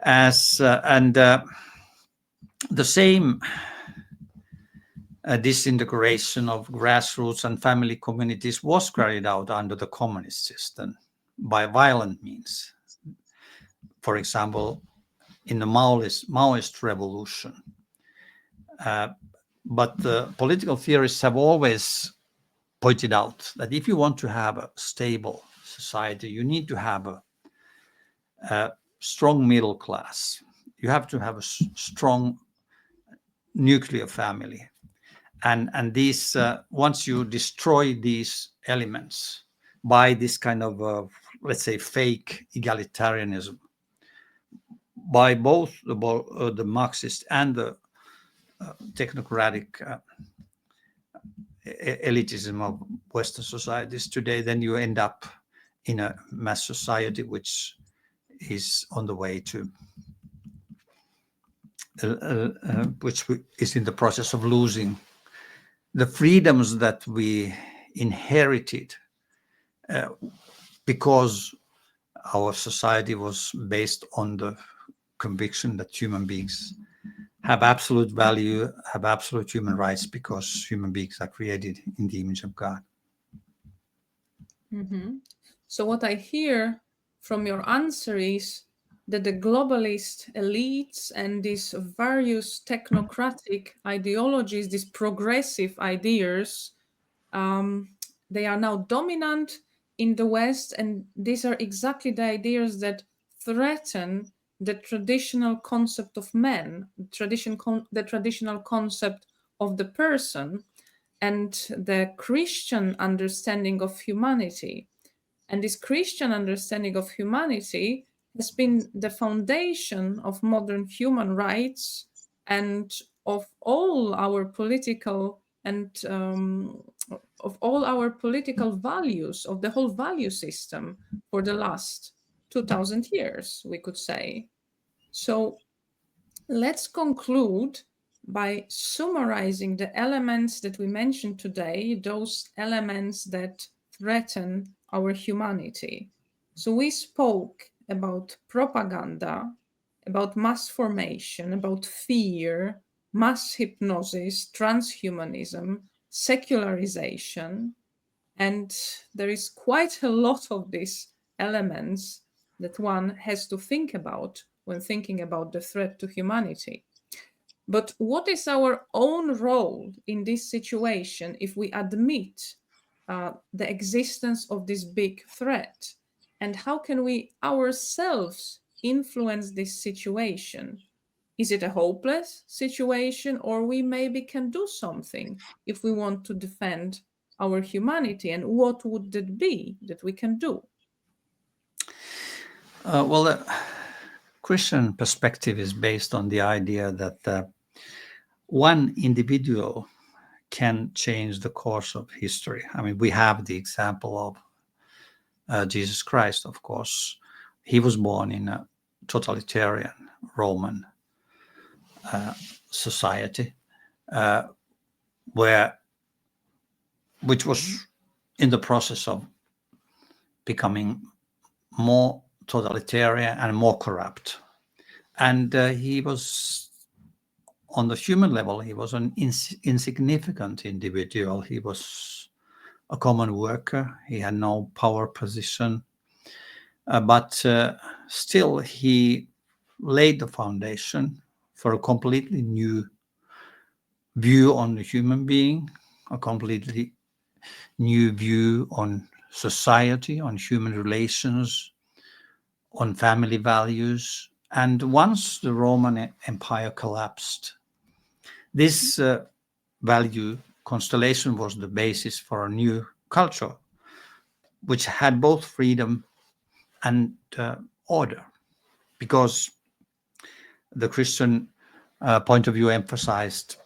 The same disintegration of grassroots and family communities was carried out under the communist system by violent means. For example, in the Maoist revolution. But the political theorists have always pointed out that if you want to have a stable society, you need to have a strong middle class. You have to have a strong nuclear family. And these, once you destroy these elements by this kind of, let's say, fake egalitarianism, by both the Marxist and the technocratic elitism of Western societies today, then you end up in a mass society which is on the way to, which is in the process of losing the freedoms that we inherited because our society was based on the conviction that human beings have absolute value, have absolute human rights, because human beings are created in the image of God. Mm-hmm. So what I hear from your answer is that the globalist elites and these various technocratic ideologies, these progressive ideas, they are now dominant in the West, and these are exactly the ideas that threaten the traditional concept of man, the traditional concept of the person, and the Christian understanding of humanity. And this Christian understanding of humanity has been the foundation of modern human rights and of all our political and of all our political values, of the whole value system for the last 2000 years, we could say. So let's conclude by summarizing the elements that we mentioned today, those elements that threaten our humanity. So we spoke about propaganda, about mass formation, about fear, mass hypnosis, transhumanism, secularization, and there is quite a lot of these elements that one has to think about when thinking about the threat to humanity. But what is our own role in this situation if we admit the existence of this big threat? And how can we ourselves influence this situation? Is it a hopeless situation, or we maybe can do something if we want to defend our humanity? And what would it be that we can do? Well, the Christian perspective is based on the idea that one individual can change the course of history. I mean, we have the example of Jesus Christ, of course. He was born in a totalitarian Roman society, which was in the process of becoming more totalitarian and more corrupt. And he was, on the human level, he was an insignificant individual. He was a common worker. He had no power position. But still, he laid the foundation for a completely new view on the human being, a completely new view on society, on human relations, on family values. And once the Roman Empire collapsed, this value constellation was the basis for a new culture, which had both freedom and order, because the Christian point of view emphasized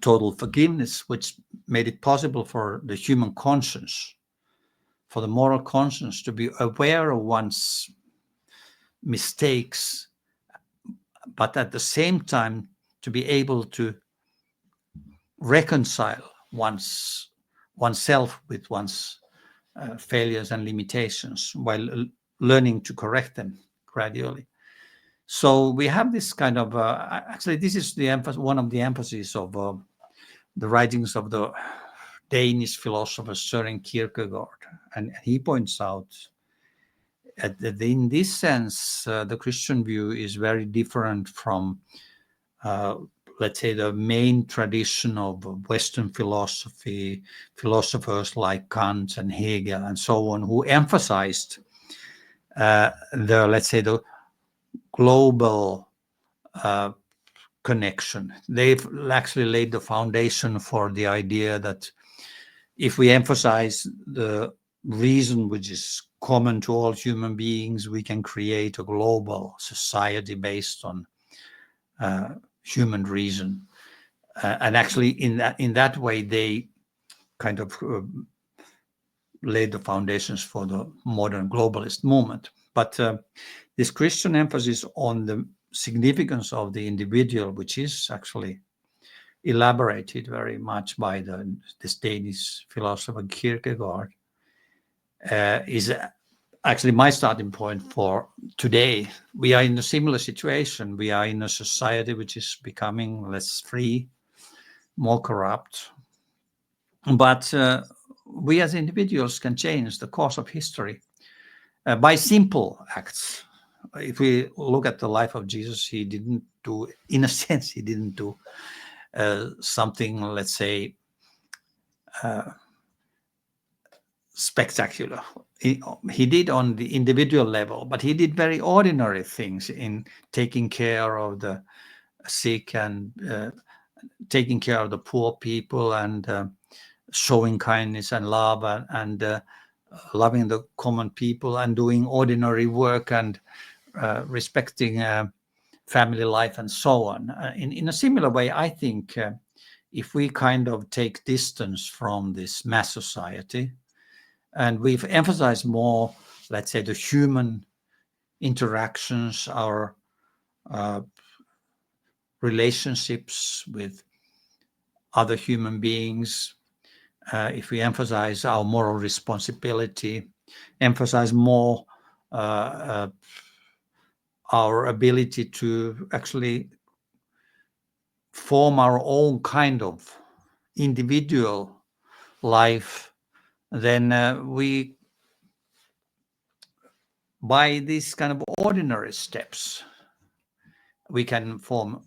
total forgiveness, which made it possible for the human conscience, for the moral conscience, to be aware of one's mistakes, but at the same time to be able to reconcile oneself with one's failures and limitations while learning to correct them gradually. So we have this kind of actually this is the one of the emphases of the writings of the Danish philosopher Søren Kierkegaard, and he points out that in this sense the Christian view is very different from let's say the main tradition of Western philosophy, philosophers like Kant and Hegel and so on, who emphasized the global connection. They've actually laid the foundation for the idea that if we emphasize the reason which is common to all human beings, we can create a global society based on human reason. And actually in that way, they kind of laid the foundations for the modern globalist movement. But this Christian emphasis on the significance of the individual, which is actually elaborated very much by this Danish philosopher Kierkegaard, is actually my starting point for today. We are in a similar situation. We are in a society which is becoming less free, more corrupt. But we as individuals can change the course of history by simple acts. If we look at the life of Jesus, he didn't do, in a sense, he didn't do something, let's say, spectacular. He did on the individual level, but he did very ordinary things in taking care of the sick and taking care of the poor people and showing kindness and love and loving the common people and doing ordinary work and respecting family life and so on. In a similar way, I think if we kind of take distance from this mass society and we've emphasized more, let's say, the human interactions, our relationships with other human beings, if we emphasize our moral responsibility, emphasize more our ability to actually form our own kind of individual life, then we, by these kind of ordinary steps, we can form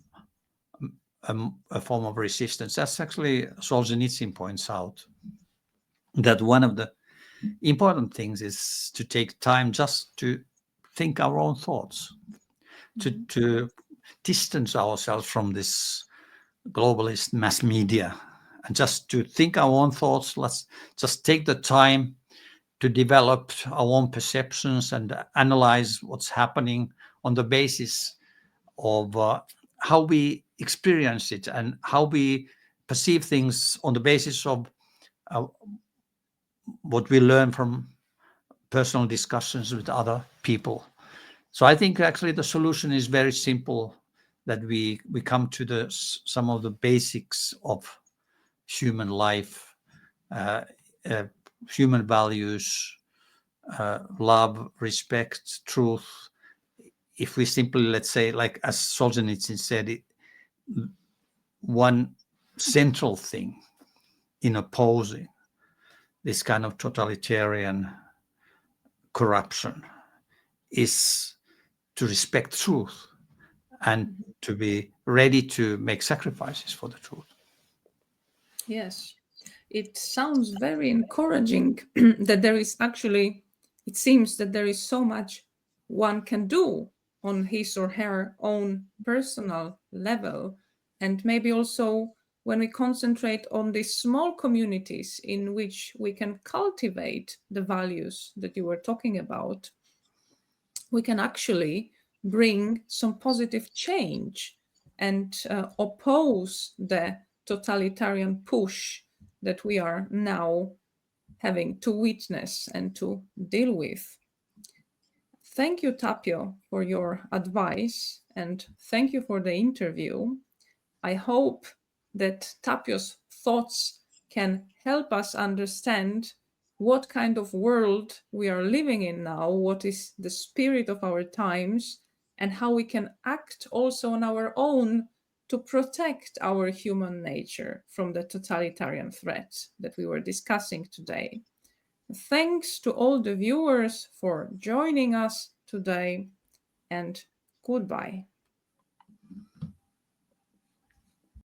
a form of resistance. That's actually Solzhenitsyn points out, that one of the important things is to take time just to think our own thoughts, to distance ourselves from this globalist mass media and just to think our own thoughts. Let's just take the time to develop our own perceptions and analyze what's happening on the basis of how we experience it and how we perceive things on the basis of what we learn from personal discussions with other people. So I think actually the solution is very simple, that we come to some of the basics of human life, human values, love, respect, truth. If we simply, let's say, like as Solzhenitsyn said, one central thing in opposing this kind of totalitarian corruption is to respect truth and to be ready to make sacrifices for the truth. Yes, it sounds very encouraging that there is actually, it seems that there is so much one can do on his or her own personal level. And maybe also when we concentrate on these small communities in which we can cultivate the values that you were talking about, we can actually bring some positive change and oppose the totalitarian push that we are now having to witness and to deal with. Thank you, Tapio, for your advice, and thank you for the interview. I hope that Tapio's thoughts can help us understand what kind of world we are living in now, what is the spirit of our times, and how we can act also on our own to protect our human nature from the totalitarian threat that we were discussing today. Thanks to all the viewers for joining us today, and goodbye.